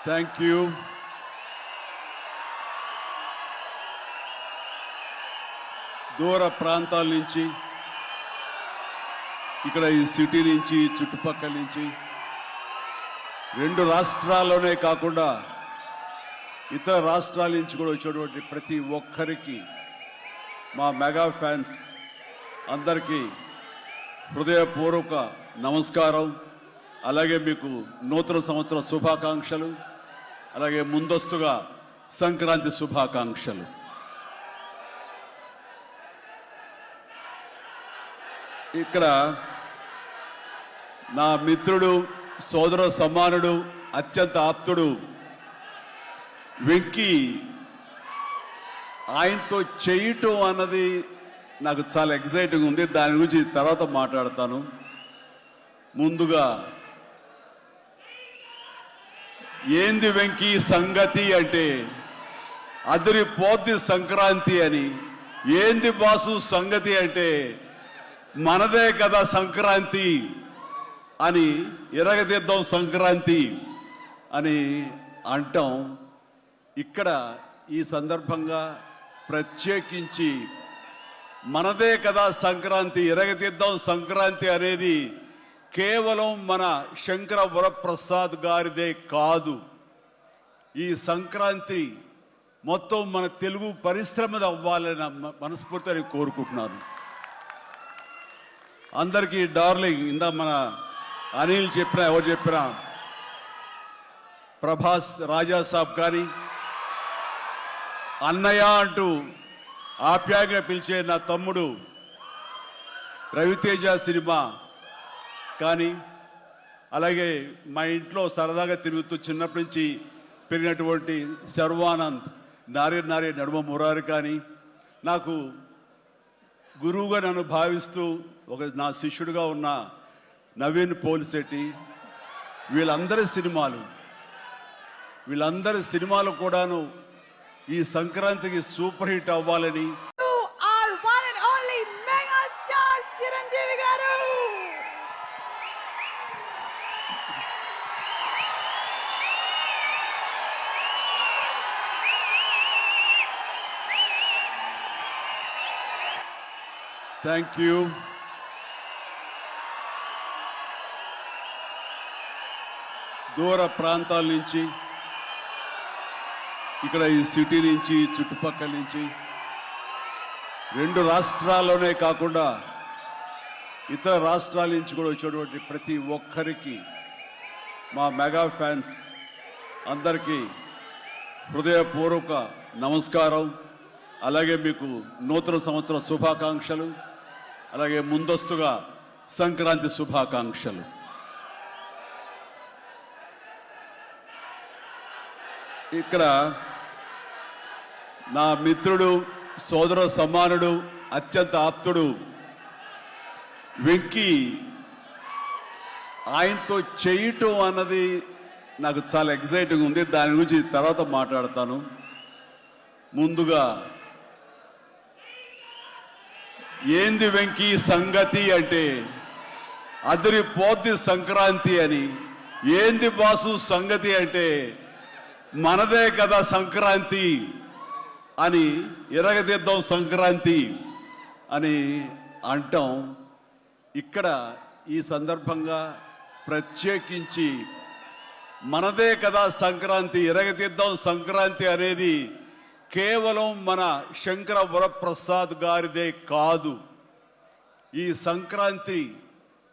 Thank you. దూర ప్రాంతాల నుంచి, ఇక్కడ ఈ సిటీ నుంచి, చుట్టుపక్కల నుంచి, రెండు రాష్ట్రాల్లోనే కాకుండా ఇతర రాష్ట్రాల నుంచి కూడా వచ్చేటువంటి ప్రతి ఒక్కరికి, మా మెగా ఫ్యాన్స్ అందరికీ హృదయపూర్వక నమస్కారం. అలాగే మీకు నూతన సంవత్సర శుభాకాంక్షలు, అలాగే ముందస్తుగా సంక్రాంతి శుభాకాంక్షలు. ఇక్కడ నా మిత్రుడు, సోదర సమానుడు, అత్యంత ఆప్తుడు వెంకీ, ఆయనతో చేయటం అన్నది నాకు చాలా ఎక్సైటింగ్ ఉంది. దాని గురించి తర్వాత మాట్లాడతాను. ముందుగా ఏంది వెంకీ సంగతి అంటే అదిరిపోద్ది సంక్రాంతి అని. ఏంది బాసు సంగతి అంటే మనదే కదా సంక్రాంతి అని, ఎరగదిద్దాం సంక్రాంతి అని అంటాం. ఇక్కడ ఈ సందర్భంగా ప్రత్యేకించి మనదే కదా సంక్రాంతి, ఎరగదిద్దాం సంక్రాంతి అనేది కేవలం మన శంకర వరప్రసాద్ గారిదే కాదు. ఈ సంక్రాంతి మొత్తం మన తెలుగు పరిశ్రమది అవ్వాలని మనస్ఫూర్తిగా కోరుకుంటున్నాను. అందరికీ డార్లింగ్, ఇందా మన అనిల్ చెప్పినా, ఎవరు చెప్పినా, ప్రభాస్ రాజా సాబ్ కానీ, అన్నయ్య అంటూ ఆప్యాయంగా పిలిచే నా తమ్ముడు రవితేజ సినిమా కానీ, అలాగే మా ఇంట్లో సరదాగా తిరుగుతూ చిన్నప్పటి నుంచి పెరిగినటువంటి శర్వానంద్, నారే నారే నడుమ మురారి కానీ, నాకు గురువుగా నన్ను భావిస్తూ నా శిష్యుడిగా ఉన్న నవీన్ పోలిశెట్టి, వీళ్ళందరి సినిమాలు కూడాను ఈ సంక్రాంతికి సూపర్ హిట్ అవ్వాలని. చిరంజీవి గారు, థ్యాంక్ యూ. దూర ప్రాంతాల నుంచి, ఇక్కడ ఈ సిటీ నుంచి, చుట్టుపక్కల నుంచి, రెండు రాష్ట్రాల్లోనే కాకుండా ఇతర రాష్ట్రాల నుంచి కూడా వచ్చేటువంటి ప్రతి ఒక్కరికి, మా మెగా ఫ్యాన్స్ అందరికీ హృదయపూర్వక నమస్కారం. అలాగే మీకు నూతన సంవత్సర శుభాకాంక్షలు, అలాగే ముందస్తుగా సంక్రాంతి శుభాకాంక్షలు. ఇక్కడ నా మిత్రుడు, సోదర సమానుడు, అత్యంత ఆప్తుడు వెంకీ, ఆయనతో చేయటం అన్నది నాకు చాలా ఎక్సైటింగ్ ఉంది. దాని గురించి తర్వాత మాట్లాడతాను. ముందుగా ఏంది వెంకీ సంగతి అంటే అదిరిపోద్ది సంక్రాంతి అని. ఏంది బాసు సంగతి అంటే మనదే కదా సంక్రాంతి అని, ఎరగదిద్దాం సంక్రాంతి అని అంటాం. ఇక్కడ ఈ సందర్భంగా ప్రత్యేకించి మనదే కదా సంక్రాంతి, ఎరగదిద్దాం సంక్రాంతి అనేది కేవలం మన శంకర వరప్రసాద్ గారిదే కాదు. ఈ సంక్రాంతి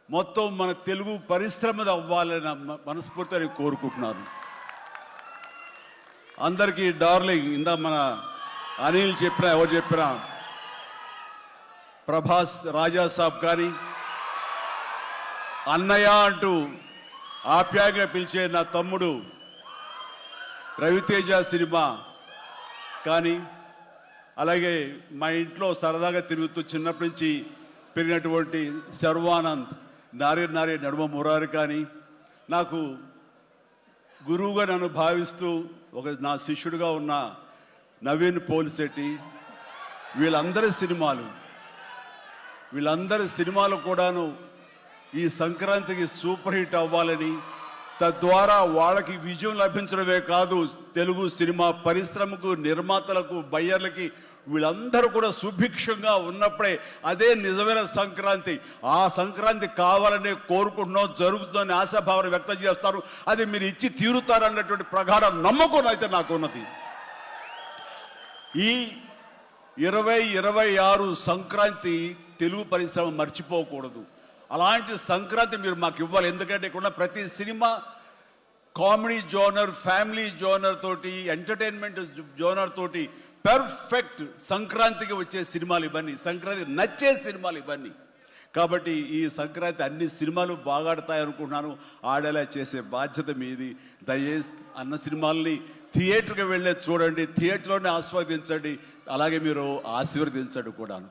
మొత్తం మన తెలుగు పరిశ్రమది అవ్వాలని మనస్ఫూర్తిగా కోరుకుంటున్నాను. అందరికీ డార్లింగ్, ఇందా మన అనిల్ చెప్పినా, ఎవరు చెప్పినా, ప్రభాస్ రాజా సాబ్ కానీ, అన్నయ్య అంటూ ఆప్యాయంగా పిలిచే నా తమ్ముడు రవితేజ సినిమా కానీ, అలాగే మా ఇంట్లో సరదాగా తిరుగుతూ చిన్నప్పటి నుంచి పెరిగినటువంటి శర్వానంద్, నారే నారే నడుమ మురారి కానీ, నాకు గురువుగా నన్ను భావిస్తూ నా శిష్యుడిగా ఉన్న నవీన్ పోలిశెట్టి, వీళ్ళందరి సినిమాలు కూడాను ఈ సంక్రాంతికి సూపర్ హిట్ అవ్వాలని తద్వారా వాళ్ళకి విజయం లభించడమే కాదు, తెలుగు సినిమా పరిశ్రమకు, నిర్మాతలకు, బయ్యర్లకి వీళ్ళందరూ కూడా సుభిక్షంగా ఉన్నప్పుడే అదే నిజమైన సంక్రాంతి. ఆ సంక్రాంతి కావాలనే కోరుకుంటున్నాం, జరుగుతుందని ఆశాభావం వ్యక్తం చేస్తారు. అది మీరు ఇచ్చి తీరుతారన్నటువంటి ప్రగాఢ నమ్మకం అయితే నాకు ఉన్నది. ఈ 2026 సంక్రాంతి తెలుగు పరిశ్రమ మర్చిపోకూడదు. అలాంటి సంక్రాంతి మీరు మాకు ఇవ్వాలి. ఎందుకంటే ఇక్కడ ప్రతి cinema comedy genre, family genre తోటి, ఎంటర్టైన్మెంట్ జోనర్ తోటి పెర్ఫెక్ట్ సంక్రాంతికి వచ్చే సినిమాలు ఇవన్నీ, సంక్రాంతి నచ్చే సినిమాలు ఇవన్నీ. కాబట్టి ఈ సంక్రాంతి అన్ని సినిమాలు బాగా ఆడతాయి అనుకుంటున్నాను. ఆడేలా చేసే బాధ్యత మీది. దయచేసి అన్న సినిమాల్ని థియేటర్కి వెళ్ళే చూడండి, థియేటర్లోనే ఆస్వాదించండి, అలాగే మీరు ఆశీర్వదించండి కూడాను.